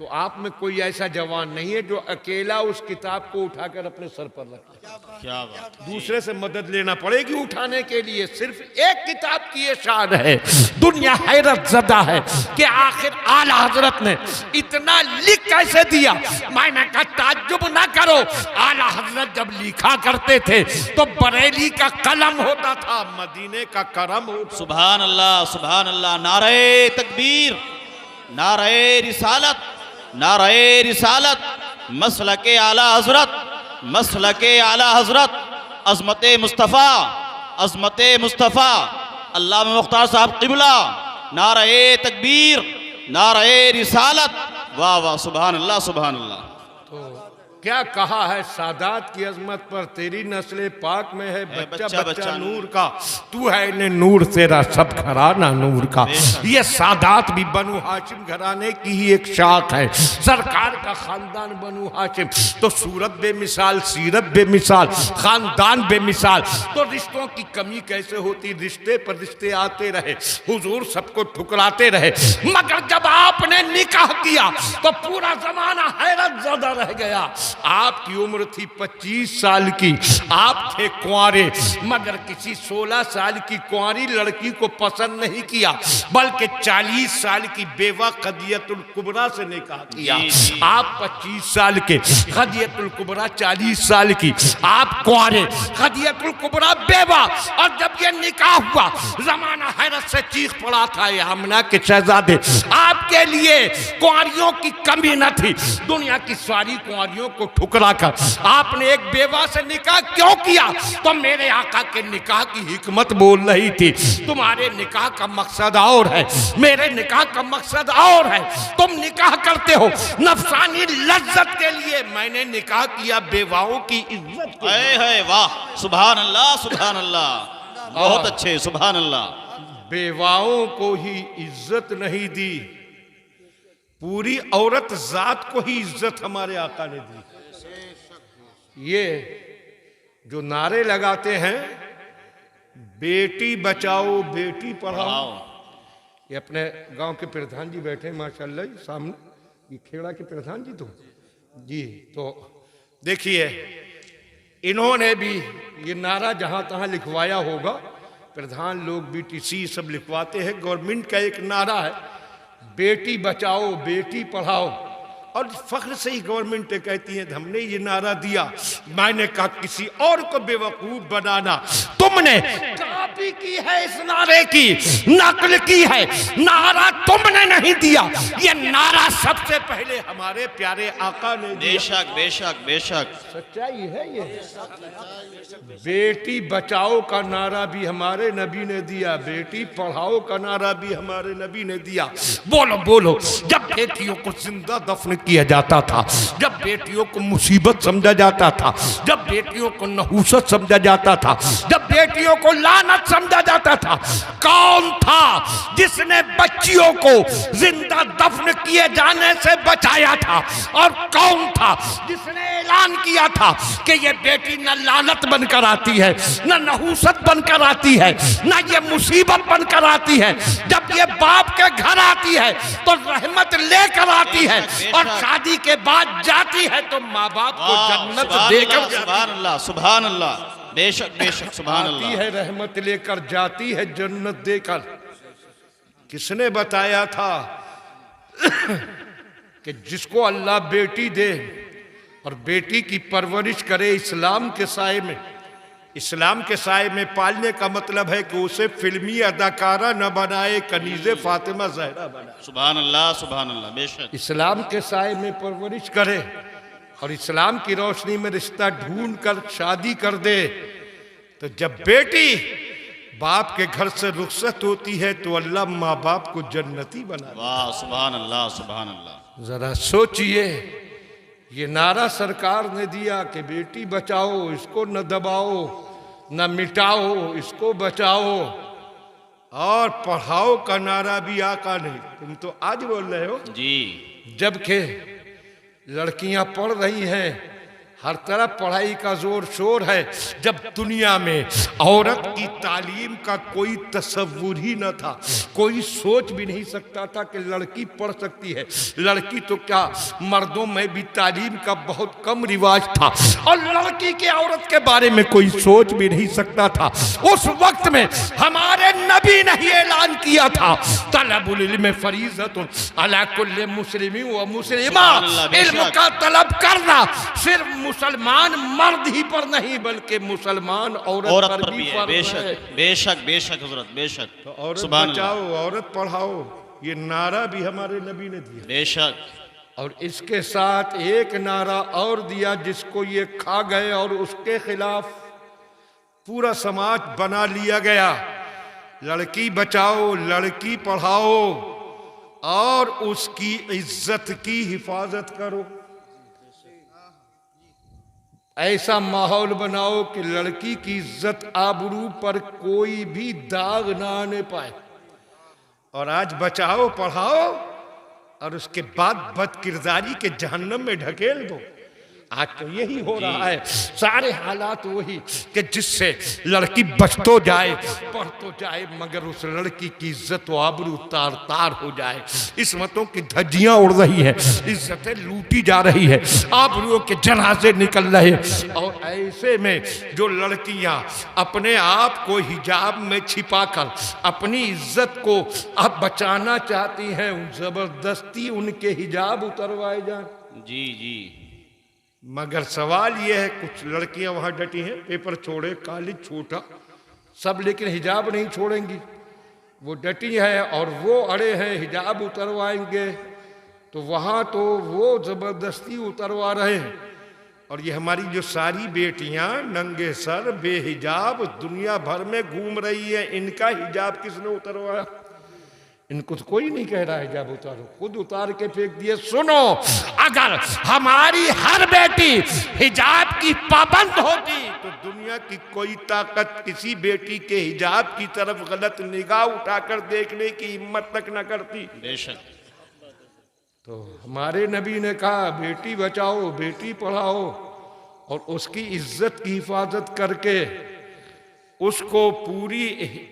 तो आप में कोई ऐसा जवान नहीं है जो अकेला उस किताब को उठाकर अपने सर पर रखे। क्या बात। दूसरे से मदद लेना पड़ेगी उठाने के लिए। सिर्फ एक किताब की ये शान है, दुनिया हैरत ज़दा है कि आखिर आला हजरत ने इतना लिख कैसे दिया। मैंने कहा ताज्जुब ना करो, आला हजरत जब लिखा करते थे तो बरेली का कलम होता था, मदीने का करम होता। सुभान अल्लाह, सुभान अल्लाह। नारे तकबीर, नारे रिसालत, नारे रिसालत, मसलके आला हजरत, मसलके आला हजरत, अजमत मुस्तफ़ा, अजमत मुस्तफ़ा, अल्लामा मुख्तार साहब क़िबला। नारे तकबीर, नारे रिसालत, वाह वाह, सुभान अल्लाह, सुभान अल्लाह। तो क्या कहा है सादात की अजमत पर, तेरी नस्ल पाक में है बच्चा बच्चा, बच्चा नूर का, तू है इन्हें नूर तेरा सब घराना नूर का। ये सादात भी बनु हाशिम घराने की ही एक शाख है, सरकार का खानदान बनु हाशिम। तो सूरत बेमिसाल, सीरत बेमिसाल, खानदान बेमिसाल। तो रिश्तों की कमी कैसे होती, रिश्ते पर रिश्ते आते रहे, हुजूर सबको ठुकराते रहे। मगर जब आपने निकाह किया तो पूरा जमाना हैरत ज़दा रह गया। आपकी उम्र थी 25 साल की, आप थे कुंवारे, मगर किसी 16 साल की कुंवारी लड़की को पसंद नहीं किया, बल्कि 40 साल की बेवा खदियतुल कुबरा से निकाह किया। आप 25 साल के, खदियतुल कुबरा 40 साल की, आप कुंवारे, खदियतुल कुबरा बेवा। और जब ये निकाह हुआ जमाना हैरत से चीख पड़ा था, ये आमना के शहजादे, आपके लिए कुंवारियों की कमी न थी। दुनिया की सारी कुंवारियों को ठुकरा कर आपने एक बेवा से निकाह क्यों किया? तो मेरे आका के निकाह की हिकमत बोल रही थी। तुम्हारे निकाह का मकसद और है, मेरे निकाह का मकसद और है। तुम निकाह करते हो नफसानी लज्जत के लिए, मैंने निकाह किया बेवाओं की इज्जत के लिए। है वाह, सुभान अल्लाह, सुभान अल्लाह, बहुत अच्छे, सुभान अल्लाह। बेवाओं को ही इज्जत नहीं दी, पूरी औरत जात को ही इज्जत हमारे आका ने दी। ये जो नारे लगाते हैं, बेटी बचाओ बेटी पढ़ाओ, ये अपने गांव के प्रधान जी बैठे माशाल्लाह सामने, ये खेड़ा के प्रधान जी तो जी। तो देखिए इन्होंने भी ये नारा जहां तहां लिखवाया होगा, प्रधान लोग BTC सब लिखवाते हैं। गवर्नमेंट का एक नारा है, बेटी बचाओ बेटी पढ़ाओ, और फख्र से ही गवर्नमेंट कहती है हमने ये नारा दिया। मैंने कहा किसी और को बेवकूफ बनाना, तुमने कॉपी की है इस नारे की, नकल की है, नारा तुमने नहीं दिया, ये नारा सबसे पहले हमारे प्यारे आका ने दिया। बेशक बेशक बेशक, सच्चाई है ये। बेटी बचाओ का नारा भी हमारे नबी ने दिया, बेटी पढ़ाओ का नारा भी हमारे नबी ने दिया। बोलो बोलो, जब बेटियों को जिंदा दफन किया जाता था, जब बेटियों को मुसीबत समझा जाता था, जब बेटियों को नहूसत समझा जाता था, जब बेटियों को लानत समझा जाता था, कौन था जिसने बच्चियों को जिंदा दफन किए जाने से बचाया था? और कौन था जिसने ऐलान किया था कि ये बेटी न लानत बनकर आती है, न नहूसत बनकर आती है, न ये मुसीबत बनकर आती है। जब ये बाप के घर आती है तो रहमत लेकर आती है, और शादी के बाद जाती है तो माँ बाप को जन्नत देकर, सुभान अल्लाह, सुभान अल्लाह, बेशक बेशक, सुभान आती अल्लाह। है रहमत लेकर, जाती है जन्नत देकर। किसने बताया था कि जिसको अल्लाह बेटी दे और बेटी की परवरिश करे इस्लाम के साए में, इस्लाम के साए में पालने का मतलब है कि उसे फिल्मी अदाकारा न बनाए, कनीज़े फातिमा ज़हरा बनाए। सुभान अल्लाह, सुभान अल्लाह, बेशक। इस्लाम के साए में परवरिश करे और इस्लाम की रोशनी में रिश्ता ढूंढ कर शादी कर दे। तो जब बेटी बाप के घर से रुखसत होती है तो अल्लाह माँ बाप को जन्नती बना। वाह, सुभान अल्लाह, सुभान अल्लाह। जरा सोचिए, ये नारा सरकार ने दिया कि बेटी बचाओ, इसको न दबाओ न मिटाओ, इसको बचाओ, और पढ़ाओ का नारा भी आका नहीं। तुम तो आज बोल रहे हो जी, जबकि लड़कियां पढ़ रही हैं, हर तरफ पढ़ाई का जोर शोर है। जब दुनिया में औरत की तालीम का कोई तसव्वुर ही न था, कोई सोच भी नहीं सकता था कि लड़की पढ़ सकती है। लड़की तो क्या, मर्दों में भी तालीम का बहुत कम रिवाज था, और लड़की के औरत के बारे में कोई सोच भी नहीं सकता था। उस वक्त में हमारे नबी ने ही ऐलान किया था, तलबुल इल्म फरीज़तुन अला कुल्लि मुस्लिमी व मुस्लिमा, इल्म का तलब करना सिर्फ मुसलमान मर्द ही पर नहीं बल्कि मुसलमान औरत पर भी फर्ज है। बेशक बेशक बेशक हजरत बेशक। तो औरत सुभान अल्लाह। बचाओ, औरत पढ़ाओ, ये नारा भी हमारे नबी ने दिया। बेशक। और इसके साथ एक नारा और दिया जिसको ये खा गए और उसके खिलाफ पूरा समाज बना लिया गया, लड़की बचाओ, लड़की पढ़ाओ और उसकी इज्जत की हिफाजत करो। ऐसा माहौल बनाओ कि लड़की की इज्जत आबरू पर कोई भी दाग ना आने पाए। और आज बचाओ पढ़ाओ और उसके बाद बदकिरदारी के जहन्नम में ढकेल दो। आज तो यही हो रहा है, सारे हालात वही कि जिससे लड़की बचतो जाए, पढ़तो जाए, मगर उस लड़की की इज्जत व आबरू तार तार हो जाए। इस्मतों की धज्जियां उड़ रही है, इज्जतें लूटी जा रही है, आबरूओं के जनाजे निकल रहे। और ऐसे में जो लड़कियां अपने आप को हिजाब में छिपाकर अपनी इज्जत को अब बचाना चाहती हैं, जबरदस्ती उनके हिजाब उतरवाए जाए। जी जी। मगर सवाल यह है, कुछ लड़कियां वहां डटी हैं, पेपर छोड़े, कॉलेज छोटा सब, लेकिन हिजाब नहीं छोड़ेंगी। वो डटी है और वो अड़े हैं हिजाब उतरवाएंगे, तो वहां तो वो जबरदस्ती उतरवा रहे हैं। और ये हमारी जो सारी बेटियां नंगे सर बेहिजाब दुनिया भर में घूम रही है, इनका हिजाब किसने उतरवाया? इनको तो कोई नहीं कह रहा है हिजाब उतारो, खुद उतार के फेंक दिए। सुनो, अगर हमारी हर बेटी हिजाब की पाबंद होती तो दुनिया की कोई ताकत किसी बेटी के हिजाब की तरफ गलत निगाह उठाकर देखने की हिम्मत तक न करती। बेशक। तो हमारे नबी ने कहा, बेटी बचाओ, बेटी पढ़ाओ और उसकी इज्जत की हिफाजत करके उसको पूरी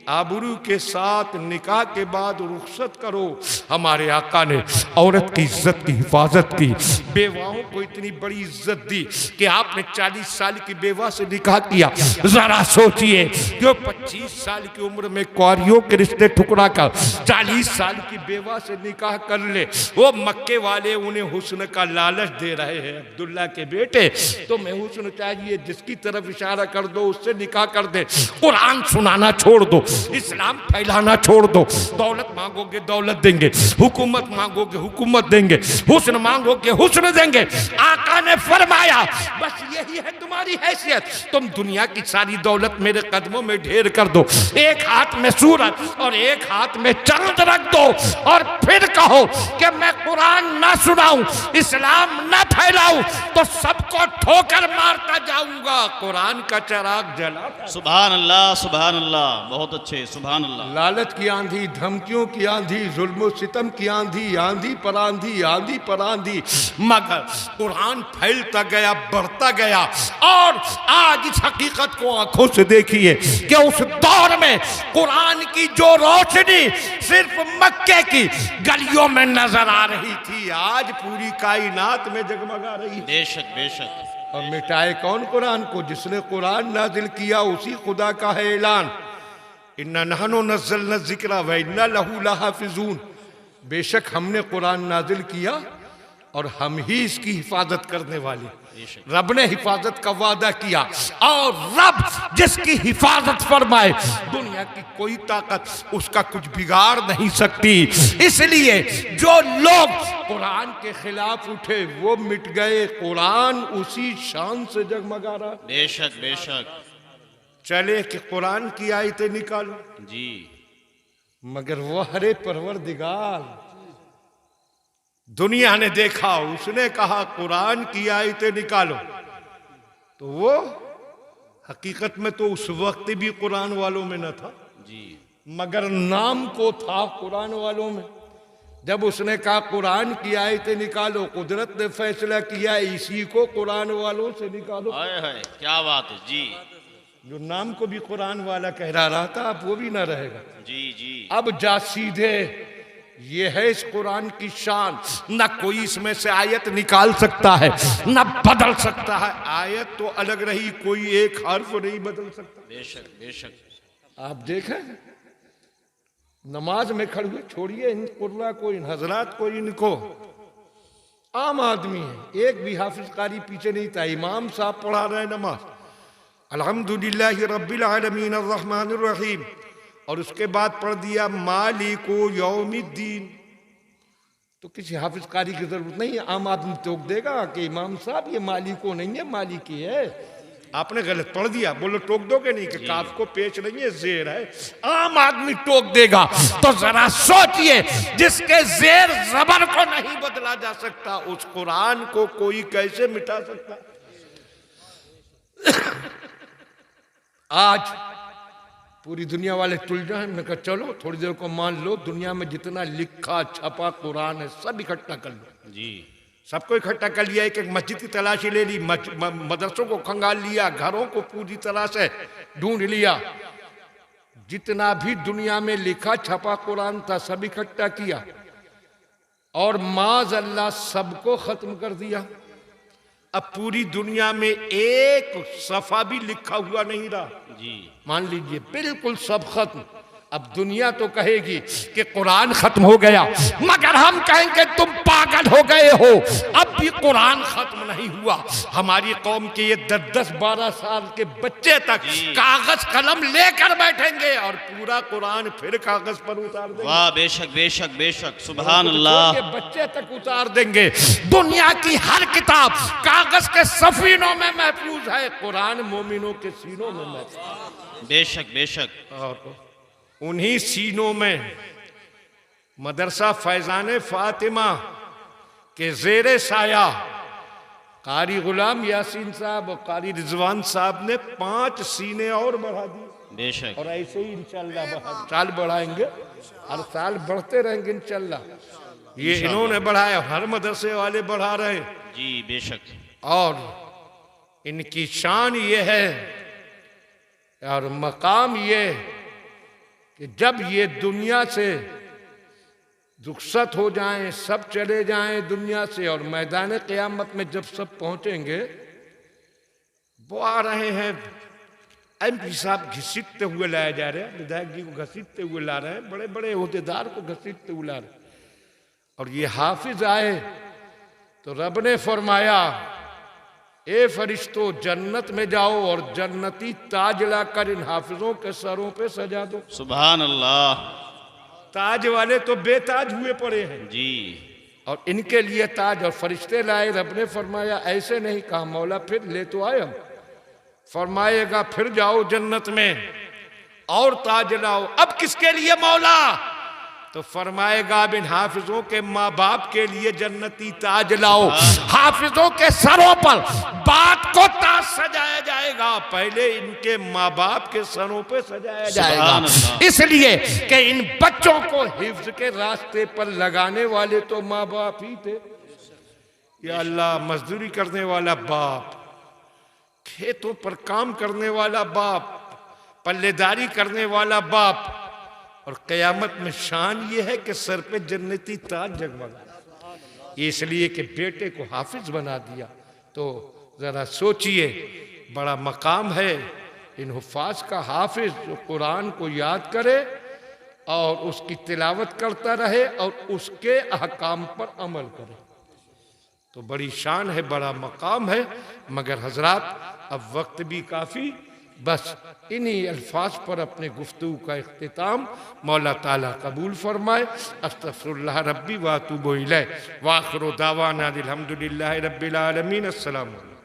आबरू के साथ निकाह के बाद रुखसत करो। हमारे आका ने औरत की इज्जत की हिफाजत की, बेवाओं को इतनी बड़ी इज्जत दी कि आपने 40 साल की बेवा से निकाह किया। जरा सोचिए, जो 25 साल की उम्र में कुंवारियों के रिश्ते ठुकरा कर 40 साल की बेवा से निकाह कर ले, वो मक्के वाले उन्हें हुस्न का लालच दे रहे हैं। अब्दुल्ला के बेटे, तुम्हें हुस्न चाहिए, जिसकी तरफ इशारा कर दो उससे निकाह कर दे। कुरान सुनाना छोड़ दो, इस्लाम फैलाना छोड़ दो। दौलत मांगोगे दौलत देंगे, हुकूमत मांगोगे हुकूमत देंगे, हुस्न मांगोगे हुस्न देंगे। आका ने फरमाया, बस यही है तुम्हारी हैसियत, तुम दुनिया की सारी दौलत मेरे कदमों में ढेर कर दो, एक हाथ में सूरज और एक हाथ में चांद रख दो, और फिर कहो कि मैं कुरान ना सुनाऊं, इस्लाम ना फैलाऊं, तो सबको ठोकर मारता जाऊंगा। कुरान का चिराग जला। सुभान अल्लाह सुभान अल्लाह। बहुत अच्छे, सुभान अल्लाह। लालच की आंधी, धमकियों की आंधी, जुल्म सितम की आंधी, आंधी पर आंधी, आंधी पर आंधी, मगर कुरान फैलता गया, बढ़ता गया। और आज इस हकीकत को आंखों से देखिए कि उस दौर में कुरान की जो रोशनी सिर्फ मक्के की गलियों में नजर आ रही थी, आज पूरी कायनात में जगमगा रही है। बेशक बेशक। और मिटाए कौन कुरान को? जिसने कुरान नाजिल किया उसी खुदा का है ऐलान, इन्ना नहनु नज़्ज़लना ज़िक्रा व इन्ना लहू लहाफ़िज़ून। बेशक हमने कुरान नाजिल किया और हम ही इसकी हिफाजत करने वाले। रब ने हिफाजत का वादा किया, और रब जिसकी हिफाजत फरमाए दुनिया की कोई ताकत उसका कुछ बिगाड़ नहीं सकती। इसलिए जो लोग कुरान के खिलाफ उठे वो मिट गए, कुरान उसी शान से जगमगा रहा। बेशक बेशक। चले कि कुरान की आयतें निकालो जी, मगर वो हरे परवरदिगार, दुनिया ने देखा, उसने कहा कुरान की आयतें निकालो, तो वो हकीकत में तो उस वक्त भी कुरान वालों में न था जी, मगर नाम को था कुरान वालों में। जब उसने कहा कुरान की आयतें निकालो, कुदरत ने फैसला किया इसी को कुरान वालों से निकालो। हाय हाय क्या बात है जी। जो नाम को भी कुरान वाला कह रहा था, अब वो भी ना रहेगा। जी जी अब जा सीधे, ये है इस कुरान की शान, न कोई इसमें से आयत निकाल सकता है, न बदल सकता है। आयत तो अलग रही, कोई एक हर्फ नहीं बदल सकता। बेशक बेशक। आप देखें नमाज में खड़े हुए, छोड़िए इन कुर्रा को, इन हजरात को, इनको आम आदमी है, एक भी हाफिज कारी पीछे नहीं था। इमाम साहब पढ़ा रहे नमाज, अल्हम्दुलिल्लाहि रब्बिल आलमीन अर्रहमानिर रहीम, और उसके बाद पढ़ दिया मालिको यौमिद्दीन। तो किसी हाफिज कारी की जरूरत नहीं है, आम आदमी टोक देगा कि इमाम साहब ये मालिको नहीं है, मालिकी है। आपने गलत पढ़ दिया, बोलो टोक दोगे नहीं कि काफ को पेश नहीं है, जेर है। आम आदमी टोक देगा। तो जरा सोचिए, जिसके जेर जबर को नहीं बदला जा सकता, उस कुरान को कोई कैसे मिटा सकता। आज पूरी दुनिया वाले तुल जाए। मैं कहा चलो थोड़ी देर को मान लो, दुनिया में जितना लिखा छपा कुरान है सब इकट्ठा कर लो जी। सबको इकट्ठा कर लिया, एक एक मस्जिद की तलाशी ले ली, मदरसों को खंगाल लिया, घरों को पूरी तरह से ढूंढ लिया, जितना भी दुनिया में लिखा छपा कुरान था सब इकट्ठा किया, और माज अल्लाह सबको खत्म कर दिया। अब पूरी दुनिया में एक सफा भी लिखा हुआ नहीं रहा जी। मान लीजिए बिल्कुल सब खत्म। अब दुनिया तो कहेगी कि कुरान खत्म हो गया, मगर हम कहेंगे तुम पागल हो गए हो, अब भी कुरान खत्म नहीं हुआ। हमारी कौम के ये 10-10-12 साल के बच्चे तक कागज कलम लेकर बैठेंगे और पूरा कुरान फिर कागज पर उतार देंगे। वाह बेशक बेशक बेशक, सुभान अल्लाह। के बच्चे तक उतार देंगे। दुनिया की हर किताब कागज के सफीनों में महफूज है, कुरान मोमिनों के सीनों में महफूज। बेशक बेशक। और उन्हीं सीनों में मदरसा फैजान फातिमा के जेरे साया कारी गुलाम यासीन साहब और कारी रिजवान साहब ने 5 सीने और बढ़ा दिए। बेशक। और ऐसे ही इंशाल्लाह साल बढ़ाएंगे, हर साल बढ़ते रहेंगे इंशाल्लाह। ये इन्होंने बढ़ाया, हर मदरसे वाले बढ़ा रहे हैं जी। बेशक। और इनकी शान ये है और मकाम ये कि जब ये दुनिया से रुखसत हो जाएं, सब चले जाएं दुनिया से, और मैदान क़यामत में जब सब पहुंचेंगे, वो आ रहे हैं एमपी साहब घसीटते हुए लाए जा रहे हैं, विधायक जी को घसीटते हुए ला रहे हैं, बड़े बड़े ओहदेदार को घसीटते हुए ला रहे हैं। और ये हाफिज आए तो रब ने फरमाया, ए फरिश्तों जन्नत में जाओ और जन्नती ताज लाकर इन हाफिजों के सरों पे सजा दो। सुभान अल्लाह। ताज वाले तो बेताज हुए पड़े हैं जी। और इनके लिए ताज, और फरिश्ते लाए। रब ने फरमाया ऐसे नहीं कहा मौला, फिर ले तो आए हम। फरमाएगा फिर जाओ जन्नत में और ताज लाओ। अब किसके लिए मौला? तो फरमाएगा अब इन हाफिजों के माँ बाप के लिए जन्नती ताज लाओ। हाफिजों के सरों पर बात को ताज सजाया जाएगा, पहले इनके माँ बाप के सरों पे सजाया जाएगा, इसलिए कि इन बच्चों को हिफ्ज के रास्ते पर लगाने वाले तो माँ बाप ही थे। या अल्लाह, मजदूरी करने वाला बाप, खेतों पर काम करने वाला बाप, पल्लेदारी करने वाला बाप, और कयामत में शान ये है कि सर पे जन्नती ताज जगमगा, इसलिए कि बेटे को हाफिज बना दिया। तो जरा सोचिए, बड़ा मकाम है इन हुफ़ाज़ का। हाफिज जो कुरान को याद करे और उसकी तिलावत करता रहे और उसके अहकाम पर अमल करे, तो बड़ी शान है, बड़ा मकाम है। मगर हजरात अब वक्त भी काफ़ी, बस इन्हीं अल्फाज पर अपने गुफ्तगू का इख्तिताम मौला ताला कबूल फरमाए। अस्तग़फिरुल्लाह रब्बी व अतूबु इलैह। व आखिरु दावाना अल्हम्दुलिल्लाहि रब्बिल आलमीन। अस्सलामु अलैकुम।